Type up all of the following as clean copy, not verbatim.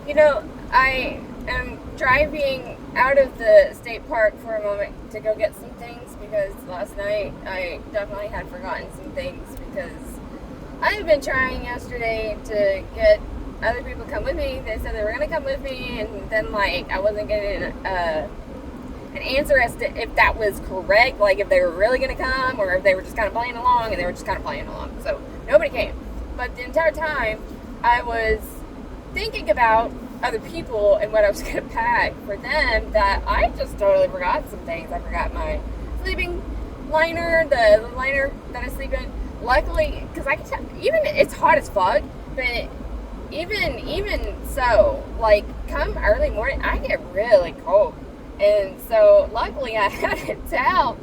You know, I am driving out of the state park for a moment to go get some things because last night I definitely had forgotten some things because I have been trying yesterday to get other people to come with me. They said they were going to come with me, and then, like, I wasn't getting an answer as to if that was correct, like if they were really going to come or if they were just kind of playing along, and they were just kind of playing along. So nobody came. But the entire time, I was thinking about other people and what I was going to pack for them that I just totally forgot some things. I forgot my sleeping liner, the liner that I sleep in. Luckily, because I can tell, even it's hot as fuck, but even so, like come early morning, I get really cold, and so luckily I had a towel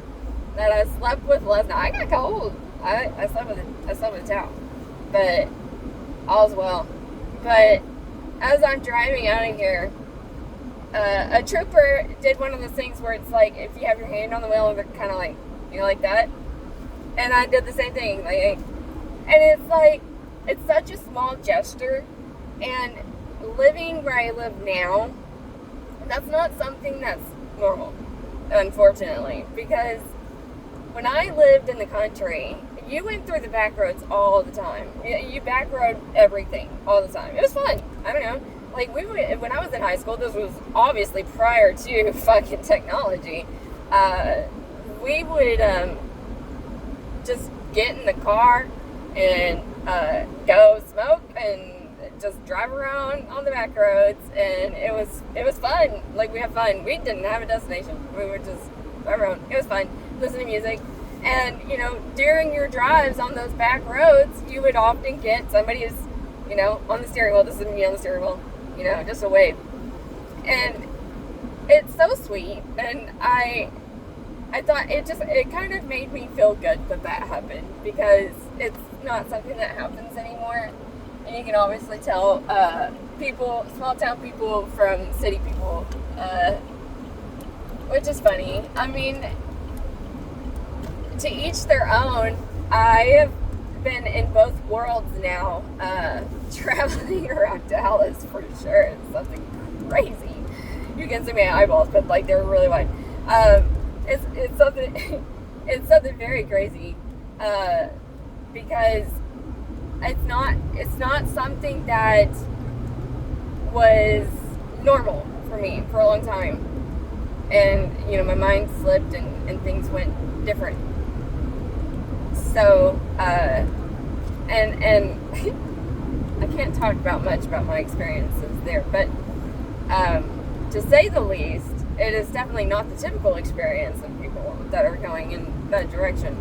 that I slept with last night. I got cold. I slept with a towel, but all's well. But as I'm driving out of here, a trooper did one of those things where it's like if you have your hand on the wheel, they're kind of like, like that. And I did the same thing, like, and it's like it's such a small gesture. And living where I live now, that's not something that's normal, unfortunately, because when I lived in the country, you went through the back roads all the time. You back road everything all the time. It was fun. I don't know. Like, when I was in high school, this was obviously prior to fucking technology. We would just get in the car and go smoke and just drive around on the back roads, and it was fun. Like, we had fun. We didn't have a destination. We would just drive around. It was fun. Listen to music. And, during your drives on those back roads, you would often get somebody who's, on the steering wheel. This is me on the steering wheel, just a wave. And it's so sweet. And I thought it kind of made me feel good that happened, because it's not something that happens anymore. And you can obviously tell people, small town people from city people, which is funny. I mean, to each their own. I have been in both worlds now, traveling around Dallas for sure. It's something crazy. You can see my eyeballs, but like they're really wide. It's something it's something very crazy, because it's not something that was normal for me for a long time, and my mind slipped and things went different. So and I can't talk about much about my experiences there, but to say the least, it is definitely not the typical experience of people that are going in that direction.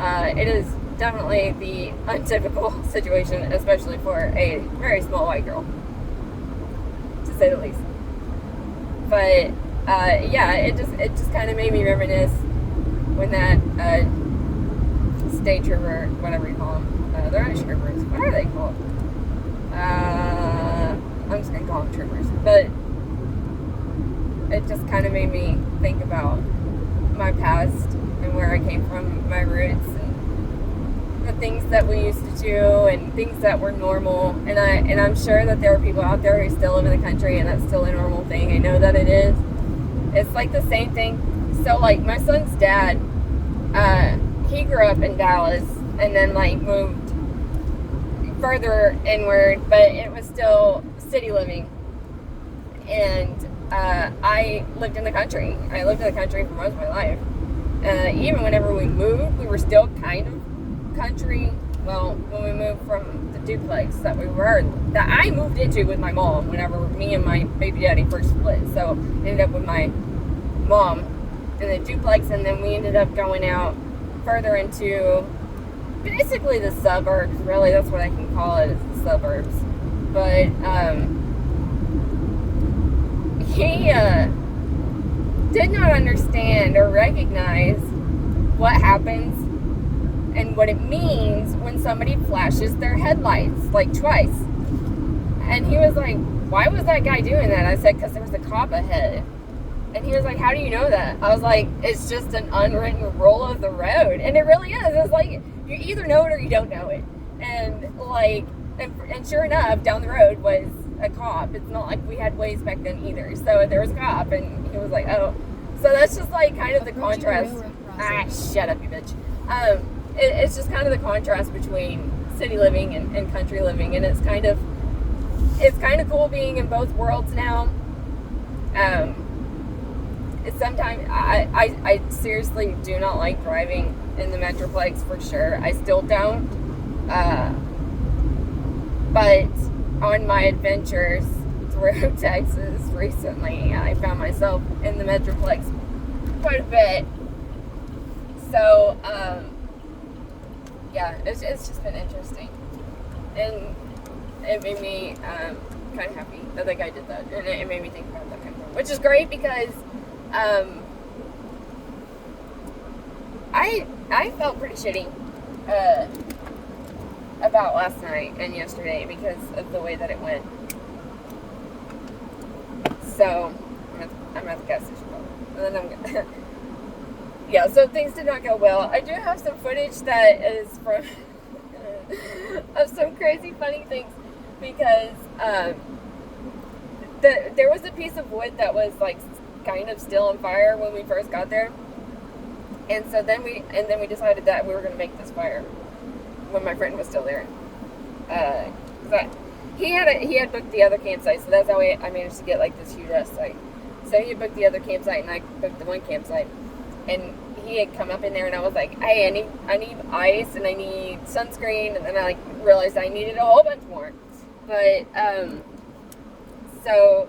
It is definitely the untypical situation, especially for a very small white girl, to say the least. But yeah, it just kind of made me reminisce when that state trooper, whatever you call them, they're not troopers. What are they called? I'm just gonna call them troopers. But it just kind of made me think about my past and where I came from, my roots, and the things that we used to do and things that were normal. And I'm sure that there are people out there who still live in the country and that's still a normal thing. I know that it is. It's like the same thing. So like my son's dad, he grew up in Dallas and then like moved further inward, but it was still city living. And I lived in the country. I lived in the country for most of my life. Even whenever we moved, we were still kind of country. Well, when we moved from the duplex that I moved into with my mom whenever me and my baby daddy first split. So I ended up with my mom in the duplex, and then we ended up going out further into basically the suburbs. Really, that's what I can call it, is the suburbs. But he did not understand or recognize what happens and what it means when somebody flashes their headlights like twice. And he was like, why was that guy doing that? I said, because there was a cop ahead. And he was like, how do you know that? I was like, it's just an unwritten rule of the road. And it really is. It's like, you either know it or you don't know it. And like, and sure enough, down the road was a cop. It's not like we had Waze back then either. So there was a cop, and he was like, oh. So that's just like kind of the contrast. Shut up, you bitch. It's just kind of the contrast between city living and country living, and it's kind of cool being in both worlds now. It's sometimes I seriously do not like driving in the Metroplex for sure. I still don't. But on my adventures through Texas recently, I found myself in the Metroplex quite a bit. So, yeah, it's just been interesting. And it made me kind of happy that the guy did that. And it made me think about that kind of thing. Which is great because I felt pretty shitty about last night and yesterday because of the way that it went. So, I'm at the gas station. And then I'm gonna... Yeah, so things did not go well. I do have some footage that is from of some crazy funny things because there was a piece of wood that was like kind of still on fire when we first got there, and so then we decided that we were going to make this fire when my friend was still there. He had booked the other campsite, so that's how I managed to get like this huge ass site. So he had booked the other campsite, and I booked the one campsite. And he had come up in there, and I was like, hey, I need ice, and I need sunscreen, and then I like realized I needed a whole bunch more. But, so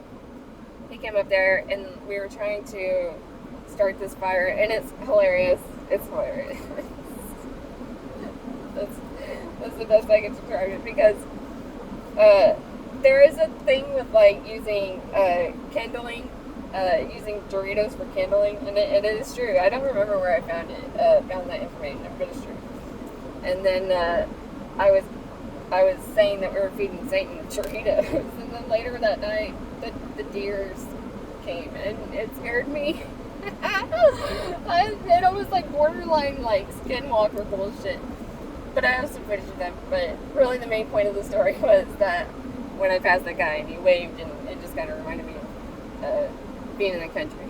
he came up there, and we were trying to start this fire, and it's hilarious. It's hilarious. That's the best I can describe it, because, there is a thing with, like, using, kindling, using Doritos for kindling, and it is true. I don't remember where I found that information, but it's true. And then I was saying that we were feeding Satan Doritos, and then later that night, the deers came, and it scared me. It almost like borderline like skinwalker bullshit. But I have some footage of them. But really, the main point of the story was that when I passed that guy and he waved, and it just kind of reminded me of being in the country.